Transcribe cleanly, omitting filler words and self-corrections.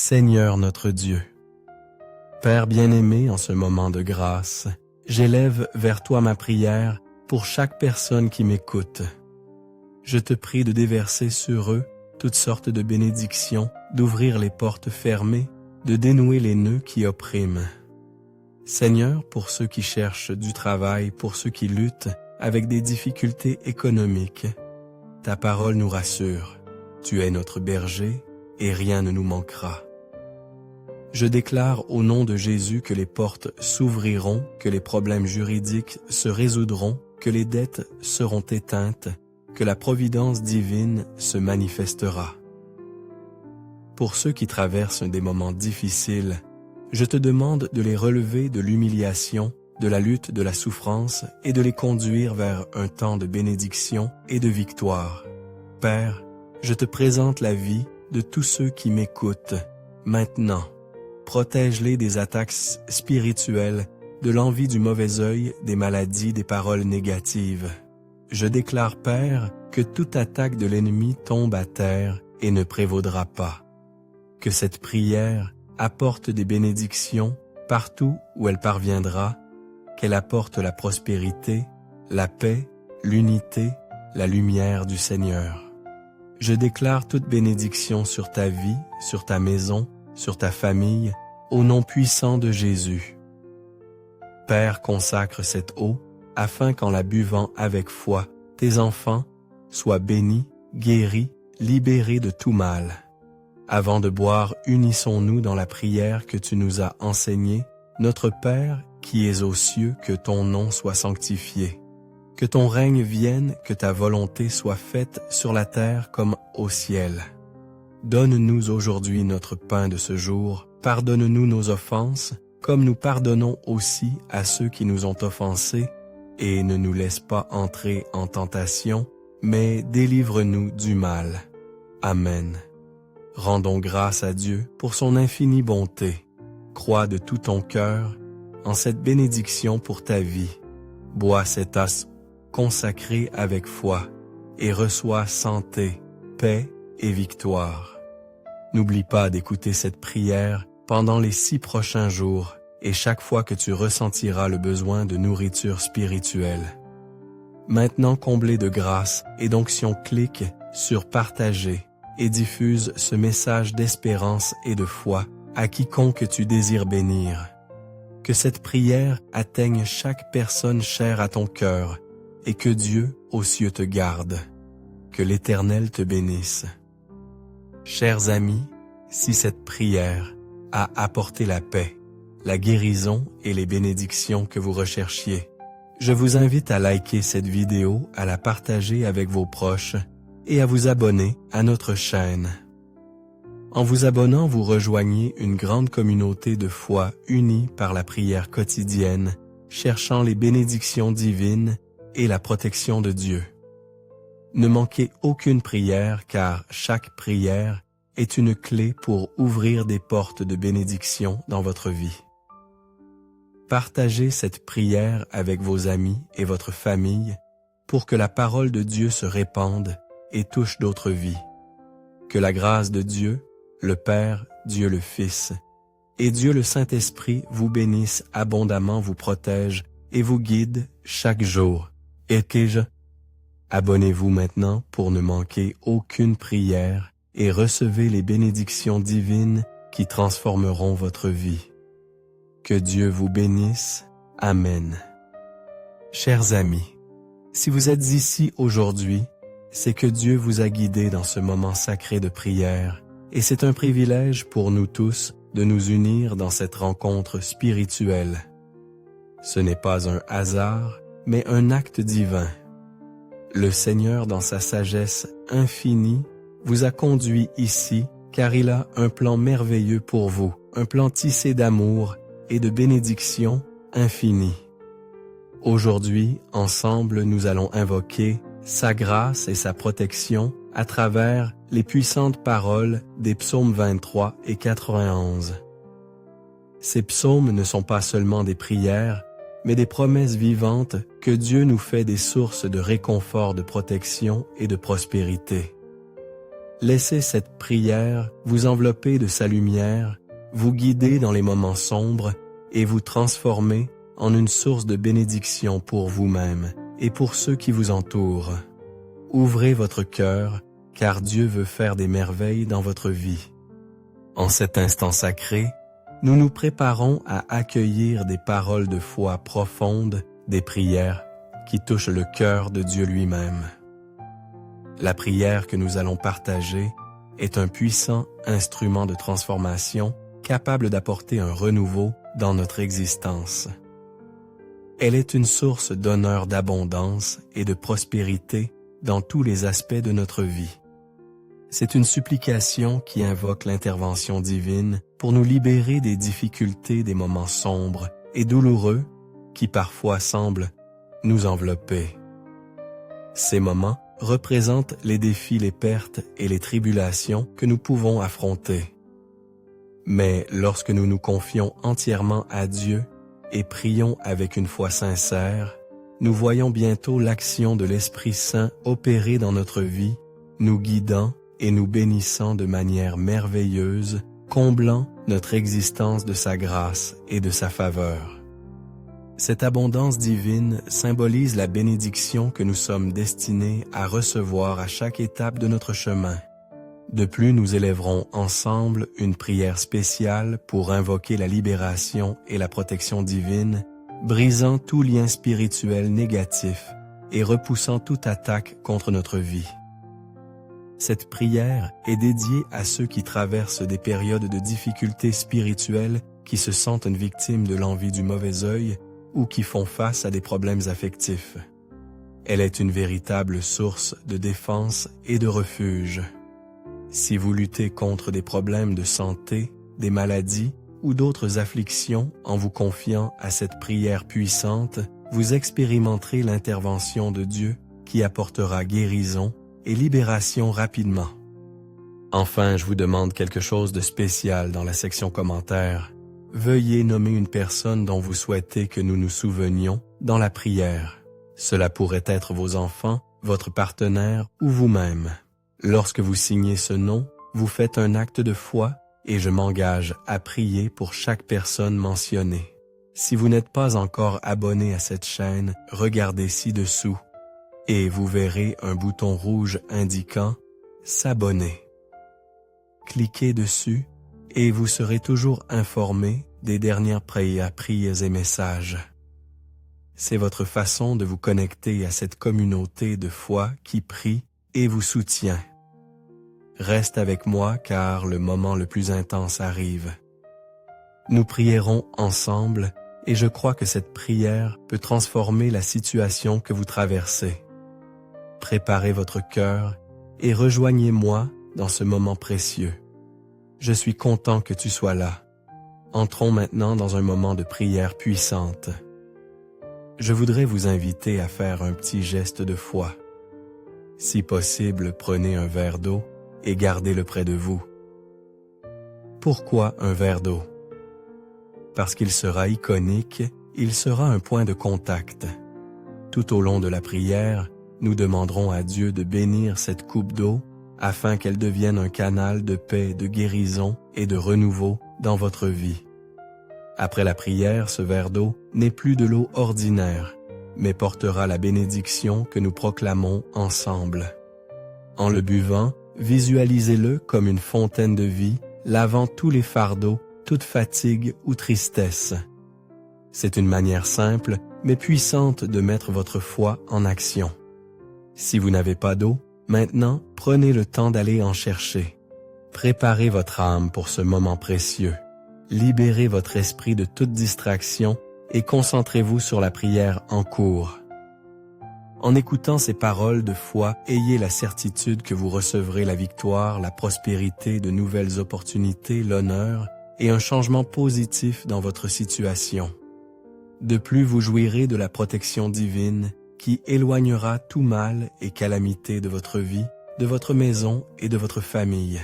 Seigneur notre Dieu, Père bien-aimé, en ce moment de grâce, j'élève vers toi ma prière pour chaque personne qui m'écoute. Je te prie de déverser sur eux toutes sortes de bénédictions, d'ouvrir les portes fermées, de dénouer les nœuds qui oppriment. Seigneur, pour ceux qui cherchent du travail, pour ceux qui luttent avec des difficultés économiques, ta parole nous rassure. Tu es notre berger et rien ne nous manquera. Je déclare au nom de Jésus que les portes s'ouvriront, que les problèmes juridiques se résoudront, que les dettes seront éteintes, que la providence divine se manifestera. Pour ceux qui traversent des moments difficiles, je te demande de les relever de l'humiliation, de la lutte de la souffrance et de les conduire vers un temps de bénédiction et de victoire. Père, je te présente la vie de tous ceux qui m'écoutent. Maintenant, protège-les des attaques spirituelles, de l'envie du mauvais œil, des maladies, des paroles négatives. Je déclare, Père, que toute attaque de l'ennemi tombe à terre et ne prévaudra pas. Que cette prière apporte des bénédictions partout où elle parviendra, qu'elle apporte la prospérité, la paix, l'unité, la lumière du Seigneur. Je déclare toute bénédiction sur ta vie, sur ta maison, sur ta famille, au nom puissant de Jésus. Père, consacre cette eau, afin qu'en la buvant avec foi, tes enfants soient bénis, guéris, libérés de tout mal. Avant de boire, unissons-nous dans la prière que tu nous as enseignée. Notre Père, qui es aux cieux, que ton nom soit sanctifié. Que ton règne vienne, que ta volonté soit faite sur la terre comme au ciel. Donne-nous aujourd'hui notre pain de ce jour. Pardonne-nous nos offenses, comme nous pardonnons aussi à ceux qui nous ont offensés, et ne nous laisse pas entrer en tentation, mais délivre-nous du mal. Amen. Rendons grâce à Dieu pour son infinie bonté. Crois de tout ton cœur en cette bénédiction pour ta vie. Bois cette tasse consacrée avec foi et reçois santé, paix et victoire. N'oublie pas d'écouter cette prière pendant les 6 prochains jours et chaque fois que tu ressentiras le besoin de nourriture spirituelle. Maintenant comblé de grâce et d'onction, clique sur partager et diffuse ce message d'espérance et de foi à quiconque tu désires bénir. Que cette prière atteigne chaque personne chère à ton cœur et que Dieu aux cieux te garde. Que l'Éternel te bénisse. Chers amis, si cette prière a apporté la paix, la guérison et les bénédictions que vous recherchiez, je vous invite à liker cette vidéo, à la partager avec vos proches et à vous abonner à notre chaîne. En vous abonnant, vous rejoignez une grande communauté de foi unie par la prière quotidienne, cherchant les bénédictions divines et la protection de Dieu. Ne manquez aucune prière, car chaque prière est une clé pour ouvrir des portes de bénédiction dans votre vie. Partagez cette prière avec vos amis et votre famille pour que la parole de Dieu se répande et touche d'autres vies. Que la grâce de Dieu, le Père, Dieu le Fils, et Dieu le Saint-Esprit vous bénisse abondamment, vous protège et vous guide chaque jour. Et abonnez-vous maintenant pour ne manquer aucune prière et recevez les bénédictions divines qui transformeront votre vie. Que Dieu vous bénisse. Amen. Chers amis, si vous êtes ici aujourd'hui, c'est que Dieu vous a guidé dans ce moment sacré de prière et c'est un privilège pour nous tous de nous unir dans cette rencontre spirituelle. Ce n'est pas un hasard, mais un acte divin. Le Seigneur, dans sa sagesse infinie, vous a conduit ici car il a un plan merveilleux pour vous, un plan tissé d'amour et de bénédiction infinie. Aujourd'hui, ensemble, nous allons invoquer sa grâce et sa protection à travers les puissantes paroles des psaumes 23 et 91. Ces psaumes ne sont pas seulement des prières, mais des promesses vivantes que Dieu nous fait des sources de réconfort, de protection et de prospérité. Laissez cette prière vous envelopper de sa lumière, vous guider dans les moments sombres et vous transformer en une source de bénédiction pour vous-même et pour ceux qui vous entourent. Ouvrez votre cœur, car Dieu veut faire des merveilles dans votre vie. En cet instant sacré, nous nous préparons à accueillir des paroles de foi profondes, des prières qui touchent le cœur de Dieu lui-même. La prière que nous allons partager est un puissant instrument de transformation capable d'apporter un renouveau dans notre existence. Elle est une source d'honneur, d'abondance et de prospérité dans tous les aspects de notre vie. C'est une supplication qui invoque l'intervention divine pour nous libérer des difficultés des moments sombres et douloureux qui parfois semblent nous envelopper. Ces moments représentent les défis, les pertes et les tribulations que nous pouvons affronter. Mais lorsque nous nous confions entièrement à Dieu et prions avec une foi sincère, nous voyons bientôt l'action de l'Esprit Saint opérer dans notre vie, nous guidant et nous bénissant de manière merveilleuse, comblant notre existence de sa grâce et de sa faveur. Cette abondance divine symbolise la bénédiction que nous sommes destinés à recevoir à chaque étape de notre chemin. De plus, nous élèverons ensemble une prière spéciale pour invoquer la libération et la protection divine, brisant tout lien spirituel négatif et repoussant toute attaque contre notre vie. Cette prière est dédiée à ceux qui traversent des périodes de difficultés spirituelles, qui se sentent victimes de l'envie du mauvais œil ou qui font face à des problèmes affectifs. Elle est une véritable source de défense et de refuge. Si vous luttez contre des problèmes de santé, des maladies ou d'autres afflictions en vous confiant à cette prière puissante, vous expérimenterez l'intervention de Dieu qui apportera guérison et libération rapidement. Enfin, je vous demande quelque chose de spécial dans la section commentaires. Veuillez nommer une personne dont vous souhaitez que nous nous souvenions dans la prière. Cela pourrait être vos enfants, votre partenaire ou vous-même. Lorsque vous signez ce nom, vous faites un acte de foi et je m'engage à prier pour chaque personne mentionnée. Si vous n'êtes pas encore abonné à cette chaîne, regardez ci-dessous et vous verrez un bouton rouge indiquant « S'abonner ». Cliquez dessus et vous serez toujours informé des dernières prières et messages. C'est votre façon de vous connecter à cette communauté de foi qui prie et vous soutient. Reste avec moi car le moment le plus intense arrive. Nous prierons ensemble et je crois que cette prière peut transformer la situation que vous traversez. Préparez votre cœur et rejoignez-moi dans ce moment précieux. Je suis content que tu sois là. Entrons maintenant dans un moment de prière puissante. Je voudrais vous inviter à faire un petit geste de foi. Si possible, prenez un verre d'eau et gardez-le près de vous. Pourquoi un verre d'eau? Parce qu'il sera iconique, il sera un point de contact. Tout au long de la prière, nous demanderons à Dieu de bénir cette coupe d'eau afin qu'elle devienne un canal de paix, de guérison et de renouveau dans votre vie. Après la prière, ce verre d'eau n'est plus de l'eau ordinaire, mais portera la bénédiction que nous proclamons ensemble. En le buvant, visualisez-le comme une fontaine de vie, lavant tous les fardeaux, toute fatigue ou tristesse. C'est une manière simple, mais puissante de mettre votre foi en action. Si vous n'avez pas d'eau, maintenant, prenez le temps d'aller en chercher. Préparez votre âme pour ce moment précieux. Libérez votre esprit de toute distraction et concentrez-vous sur la prière en cours. En écoutant ces paroles de foi, ayez la certitude que vous recevrez la victoire, la prospérité, de nouvelles opportunités, l'honneur et un changement positif dans votre situation. De plus, vous jouirez de la protection divine qui éloignera tout mal et calamité de votre vie, de votre maison et de votre famille.